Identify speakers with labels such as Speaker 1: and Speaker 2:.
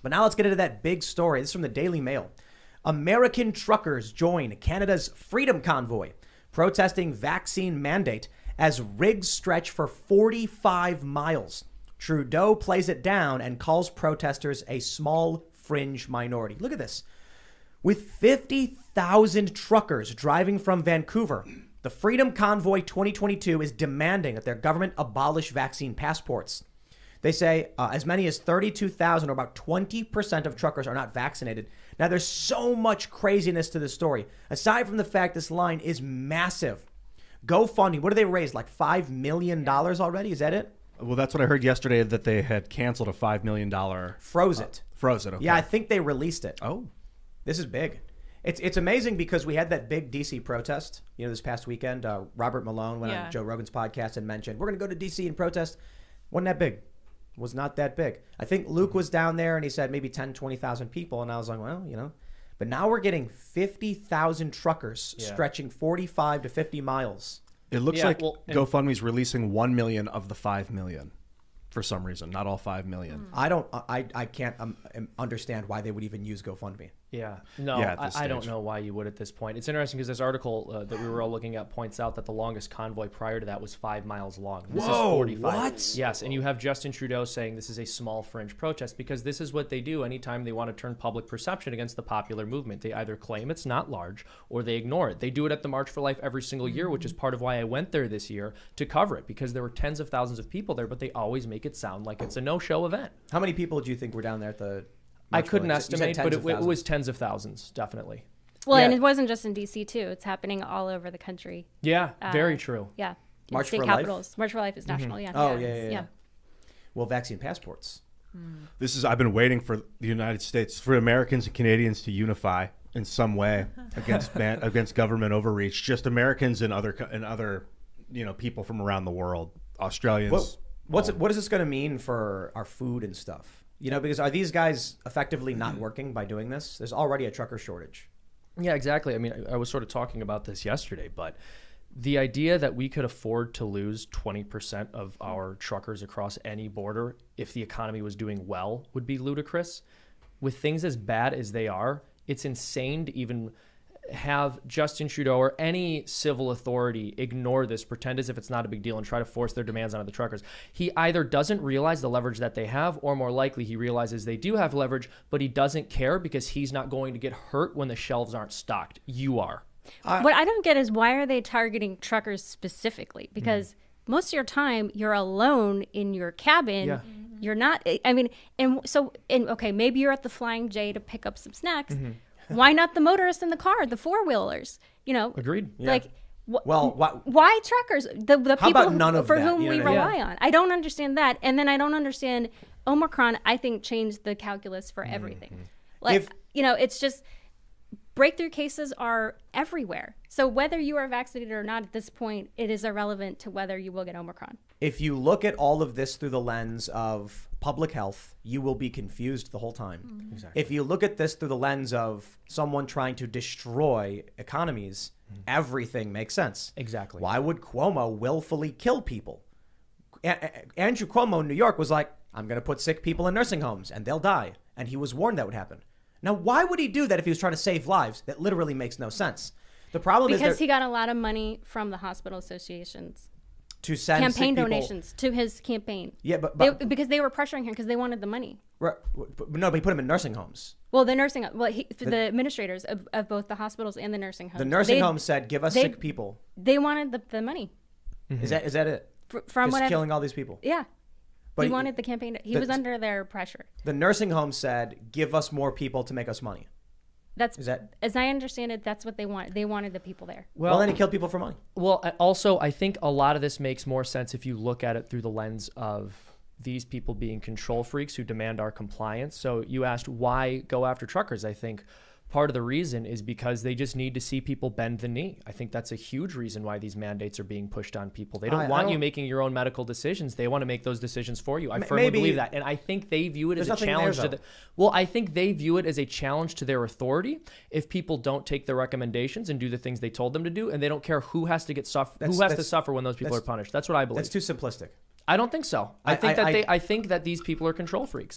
Speaker 1: But now let's get into that big story. This is from the Daily Mail. American truckers join Canada's Freedom Convoy, protesting vaccine mandate as rigs stretch for 45 miles. Trudeau plays it down and calls protesters a small fringe minority. Look at this. With 50,000 truckers driving from Vancouver, the Freedom Convoy 2022 is demanding that their government abolish vaccine passports. They say as many as 32,000, or about 20% of truckers, are not vaccinated. Now, there's so much craziness to this story. Aside from the fact this line is massive. GoFundMe, what do they raise? Like $5 million already? Is that it?
Speaker 2: Well, that's what I heard yesterday, that they had canceled a $5 million.
Speaker 1: Froze it.
Speaker 2: Froze it, okay.
Speaker 1: Yeah, I think they released it.
Speaker 2: Oh.
Speaker 1: This is big. It's amazing because we had that big D.C. protest, this past weekend. Robert Malone went on Joe Rogan's podcast and mentioned, we're going to go to D.C. and protest. Wasn't that big. Was not that big. I think Luke was down there and he said maybe 10, 20,000 people. And I was like, well, But now we're getting 50,000 truckers stretching 45 to 50 miles.
Speaker 2: It looks like GoFundMe's releasing 1 million of the 5 million for some reason. Not all 5 million.
Speaker 1: I can't understand why they would even use GoFundMe.
Speaker 3: Yeah. No, I don't know why you would at this point. It's interesting because this article that we were all looking at points out that the longest convoy prior to that was 5 miles long. This is 45.
Speaker 1: What?
Speaker 3: Yes, and you have Justin Trudeau saying this is a small fringe protest because this is what they do anytime they want to turn public perception against the popular movement. They either claim it's not large or they ignore it. They do it at the March for Life every single year, which is part of why I went there this year to cover it, because there were tens of thousands of people there, but they always make it sound like it's a no-show event.
Speaker 1: How many people do you think were down there at the...
Speaker 3: I couldn't estimate, but it was tens of thousands, definitely.
Speaker 4: Well, and it wasn't just in D.C. too. It's happening all over the country.
Speaker 3: Yeah, very true.
Speaker 4: Yeah.
Speaker 1: March
Speaker 4: state
Speaker 1: for
Speaker 4: capitals.
Speaker 1: Life?
Speaker 4: March for Life is national, yeah.
Speaker 1: Oh, yeah. Well, vaccine passports.
Speaker 2: I've been waiting for the United States, for Americans and Canadians to unify in some way against government overreach. Just Americans and other people from around the world, Australians.
Speaker 1: What is this going to mean for our food and stuff? Because are these guys effectively not working by doing this? There's already a trucker shortage.
Speaker 3: Yeah, exactly. I mean, I was sort of talking about this yesterday, but the idea that we could afford to lose 20% of our truckers across any border if the economy was doing well would be ludicrous. With things as bad as they are, it's insane to even have Justin Trudeau or any civil authority ignore this, pretend as if it's not a big deal, and try to force their demands onto the truckers. He either doesn't realize the leverage that they have, or more likely he realizes they do have leverage, but he doesn't care because he's not going to get hurt when the shelves aren't stocked. You are.
Speaker 4: What I don't get is, why are they targeting truckers specifically? Because most of your time you're alone in your cabin.
Speaker 3: Yeah.
Speaker 4: You're not, okay, maybe you're at the Flying J to pick up some snacks. Why not the motorists in the car, the four-wheelers?
Speaker 3: Agreed.
Speaker 4: Like,
Speaker 1: Well,
Speaker 4: why truckers? The
Speaker 1: How
Speaker 4: people
Speaker 1: about none of
Speaker 4: for
Speaker 1: that?
Speaker 4: whom
Speaker 1: You know
Speaker 4: we
Speaker 1: what I mean?
Speaker 4: rely on. I don't understand that, and then I don't understand Omicron. I think changed the calculus for everything. Like, it's just breakthrough cases are everywhere. So whether you are vaccinated or not at this point, it is irrelevant to whether you will get Omicron.
Speaker 1: If you look at all of this through the lens of public health, you will be confused the whole time.
Speaker 3: Exactly.
Speaker 1: If you look at this through the lens of someone trying to destroy economies, everything makes sense.
Speaker 3: Exactly.
Speaker 1: Why would Cuomo willfully kill people? Andrew Cuomo in New York was like, I'm going to put sick people in nursing homes and they'll die. And he was warned that would happen. Now, why would he do that if he was trying to save lives? That literally makes no sense. The problem is
Speaker 4: because he got a lot of money from the hospital associations
Speaker 1: to send
Speaker 4: campaign
Speaker 1: sick people
Speaker 4: donations to his campaign.
Speaker 1: Yeah, but
Speaker 4: because they were pressuring him because they wanted the money.
Speaker 1: Right, no, but he put him in nursing homes.
Speaker 4: Well, the administrators of both the hospitals and the nursing homes.
Speaker 1: The nursing homes said, "Give us sick people."
Speaker 4: They wanted the money.
Speaker 1: Is that it?
Speaker 4: From
Speaker 1: just killing all these people.
Speaker 4: Yeah.
Speaker 1: But
Speaker 4: he wanted the campaign. He was under their pressure.
Speaker 1: The nursing home said, "Give us more people to make us money."
Speaker 4: As I understand it, that's what they wanted. They wanted the people there.
Speaker 1: Well, then he killed people for money.
Speaker 3: Well, also, I think a lot of this makes more sense if you look at it through the lens of these people being control freaks who demand our compliance. So you asked why go after truckers. I think part of the reason is because they just need to see people bend the knee. I think that's a huge reason why these mandates are being pushed on people. They don't want you making your own medical decisions. They want to make those decisions for you. I firmly believe that. And I think they view it as a challenge to I think they view it as a challenge to their authority if people don't take their recommendations and do the things they told them to do, and they don't care who has to suffer when those people are punished. That's what I believe.
Speaker 1: That's too simplistic.
Speaker 3: I don't think so. I think that these people are control freaks.